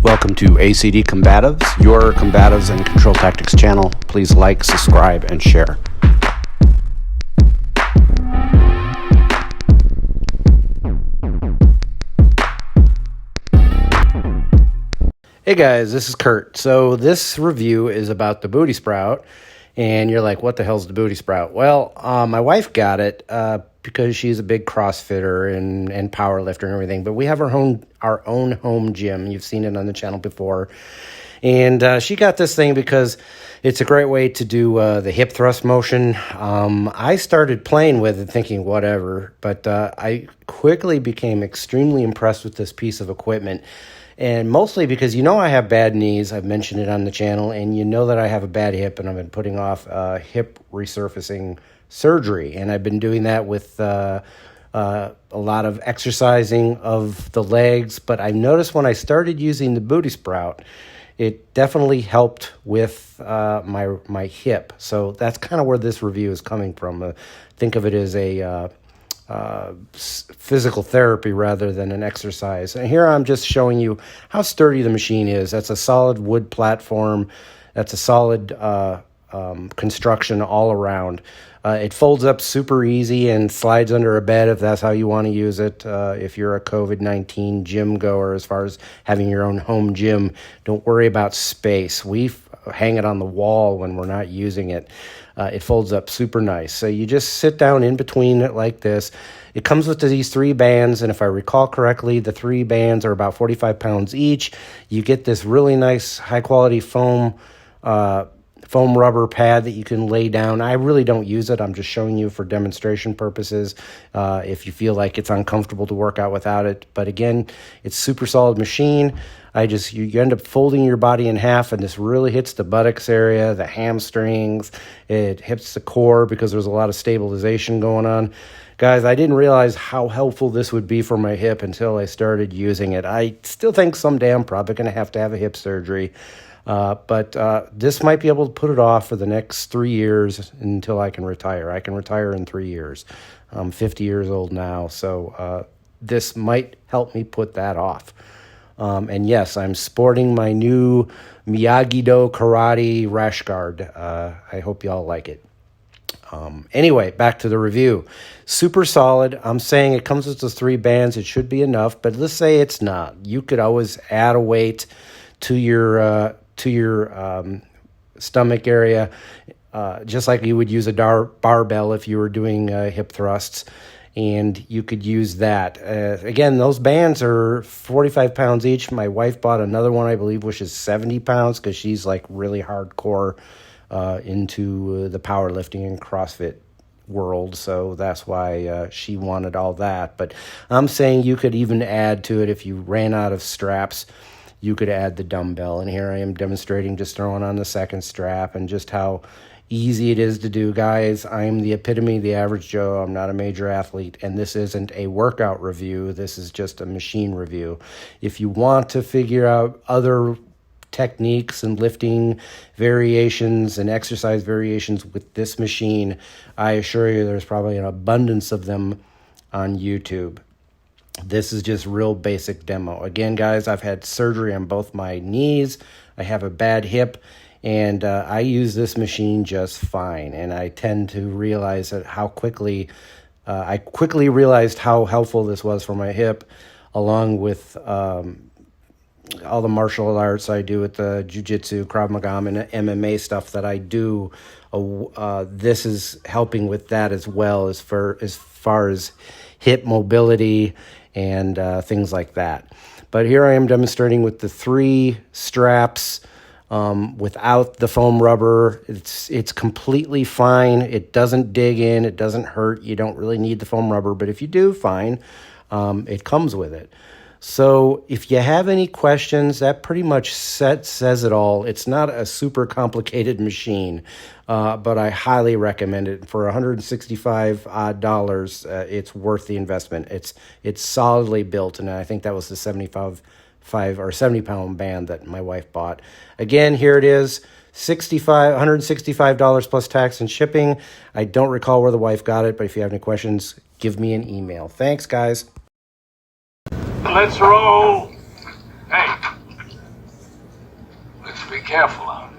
Welcome to ACD Combatives, your combatives and control tactics channel. Please like, subscribe, and share. Hey guys, this is Kurt. So this review is about the Booty Sprout, and you're like, what the hell's the Booty Sprout? Well, my wife got it because she's a big CrossFitter and power lifter and everything, but we have our own home gym. You've seen it on the channel before. And she got this thing because it's a great way to do the hip thrust motion. I started playing with it thinking whatever, but I quickly became extremely impressed with this piece of equipment. And mostly because I have bad knees. I've mentioned it on the channel. And you know that I have a bad hip, and I've been putting off hip resurfacing surgery. And I've been doing that with a lot of exercising of the legs. But I noticed when I started using the Booty Sprout, it definitely helped with my hip. So that's kind of where this review is coming from. Think of it as a physical therapy rather than an exercise. And here I'm just showing you how sturdy the machine is. That's a solid wood platform. That's a solid construction all around. It folds up super easy and slides under a bed if that's how you want to use it. If you're a COVID-19 gym goer, as far as having your own home gym, don't worry about space. We hang it on the wall when we're not using it. It folds up super nice. So you just sit down in between it like this. It comes with these 3 bands, and if I recall correctly, the 3 bands are about 45 pounds each. You get this really nice high-quality foam rubber pad that you can lay down. I really don't use it. I'm just showing you for demonstration purposes if you feel like it's uncomfortable to work out without it. But again, it's super solid machine. You end up folding your body in half, and this really hits the buttocks area, the hamstrings. It hits the core because there's a lot of stabilization going on. Guys, I didn't realize how helpful this would be for my hip until I started using it. I still think someday I'm probably going to have a hip surgery. But this might be able to put it off for the next 3 years until I can retire. I can retire in 3 years. I'm 50 years old now, so this might help me put that off. And yes, I'm sporting my new Miyagi-Do Karate rash guard. I hope y'all like it. Anyway, back to the review. Super solid. I'm saying it comes with the 3 bands. It should be enough, but let's say it's not. You could always add a weight to your stomach area, just like you would use a barbell if you were doing hip thrusts, and you could use that. Again, those bands are 45 pounds each. My wife bought another one, I believe, which is 70 pounds because she's like really hardcore into the powerlifting and CrossFit world, so that's why she wanted all that. But I'm saying you could even add to it if you ran out of straps. You could add the dumbbell, and here I am demonstrating just throwing on the second strap and just how easy it is to do. Guys, I'm the epitome of the average Joe. I'm not a major athlete, and this isn't a workout review. This is just a machine review. If you want to figure out other techniques and lifting variations and exercise variations with this machine, I assure you there's probably an abundance of them on YouTube. This is just real basic demo. Again, guys, I've had surgery on both my knees. I have a bad hip, and I use this machine just fine. And I tend to realize that I quickly realized how helpful this was for my hip, along with all the martial arts I do with the jiu-jitsu, Krav Maga, and MMA stuff that I do. This is helping with that as well, as far as hip mobility and things like that. But here I am demonstrating with the 3 straps without the foam rubber. It's completely fine. It doesn't dig in. It doesn't hurt. You don't really need the foam rubber, but if you do, fine. It comes with it. So if you have any questions, that pretty much says it all. It's not a super complicated machine, but I highly recommend it. For $165 odd, it's worth the investment. It's solidly built, and I think that was the 70-pound band that my wife bought. Again, here it is. $165 plus tax and shipping. I don't recall where the wife got it, but if you have any questions, give me an email. Thanks, guys. Let's roll. Hey, careful out.